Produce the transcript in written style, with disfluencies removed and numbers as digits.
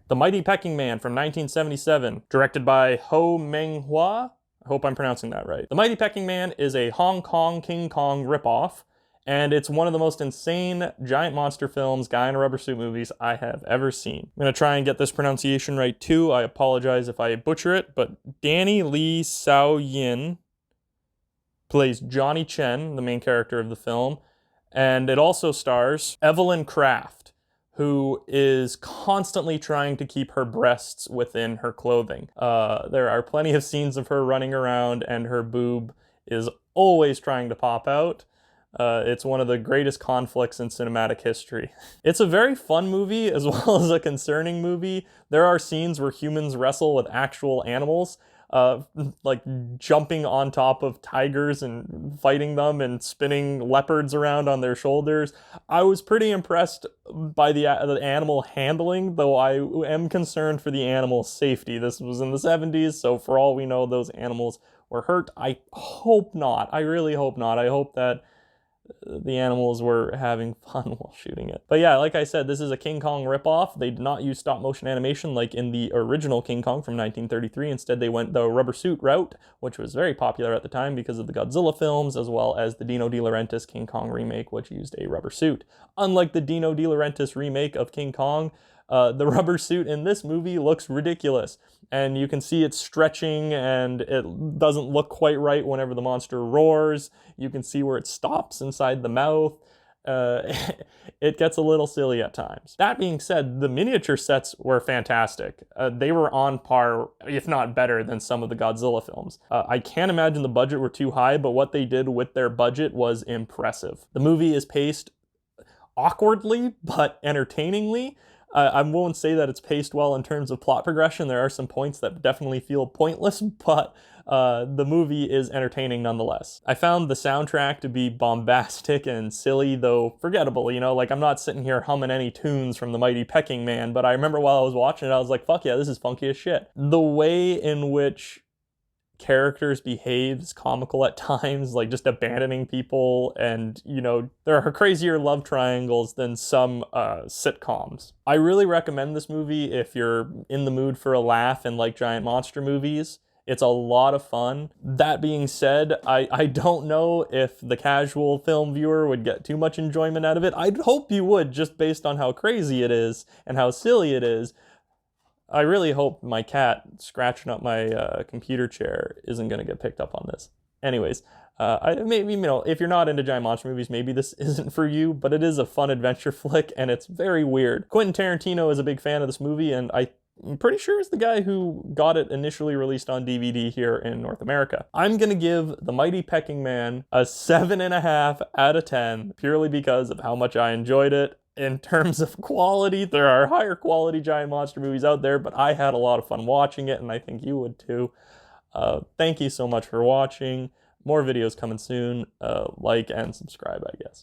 The Mighty Peking Man from 1977, directed by Ho Menghua. I hope I'm pronouncing that right. The Mighty Peking Man is a Hong Kong King Kong ripoff, and it's one of the most insane giant monster films, guy in a rubber suit movies I have ever seen. I'm gonna try and get this pronunciation right too. I apologize if I butcher it, but Danny Lee Sao Yin plays Johnny Chen, the main character of the film, and it also stars Evelyn Kraft, who is constantly trying to keep her breasts within her clothing. There are plenty of scenes of her running around, and her boob is always trying to pop out. It's one of the greatest conflicts in cinematic history. It's a very fun movie as well as a concerning movie. There are scenes where humans wrestle with actual animals, like jumping on top of tigers and fighting them and spinning leopards around on their shoulders. I was pretty impressed by the animal handling, though I am concerned for the animal's safety. This was in the 70s, so for all we know, those animals were hurt. I hope not. I really hope not. I hope that the animals were having fun while shooting it. But yeah, like I said, this is a King Kong ripoff. They did not use stop motion animation like in the original King Kong from 1933. Instead, they went the rubber suit route, which was very popular at the time because of the Godzilla films, as well as the Dino De Laurentiis King Kong remake, which used a rubber suit. Unlike the Dino De Laurentiis remake of King Kong, the rubber suit in this movie looks ridiculous, and you can see it stretching, and it doesn't look quite right whenever the monster roars. You can see where it stops inside the mouth. It gets a little silly at times. That being said, the miniature sets were fantastic. They were on par, if not better, than some of the Godzilla films. I can't imagine the budget were too high, but what they did with their budget was impressive. The movie is paced awkwardly, but entertainingly. I won't say that it's paced well in terms of plot progression. There are some points that definitely feel pointless, but the movie is entertaining nonetheless. I found the soundtrack to be bombastic and silly, though forgettable, you know? Like, I'm not sitting here humming any tunes from The Mighty Peking Man, but I remember while I was watching it, I was like, fuck yeah, this is funky as shit. The way in which characters behave is comical at times, like just abandoning people, and you know, there are crazier love triangles than some sitcoms. I really recommend this movie if you're in the mood for a laugh and like giant monster movies. It's a lot of fun. That being said, I don't know if the casual film viewer would get too much enjoyment out of it. I'd hope you would, just based on how crazy it is and how silly it is. I really hope my cat scratching up my computer chair isn't going to get picked up on this. Anyways, maybe, you know, if you're not into giant monster movies, maybe this isn't for you, but it is a fun adventure flick, and it's very weird. Quentin Tarantino is a big fan of this movie, and I'm pretty sure it's the guy who got it initially released on DVD here in North America. I'm going to give The Mighty Peking Man a 7.5 out of 10, purely because of how much I enjoyed it. In terms of quality, there are higher quality giant monster movies out there, but I had a lot of fun watching it, and I think you would too. Thank you so much for watching. More videos coming soon. Like and subscribe, I guess.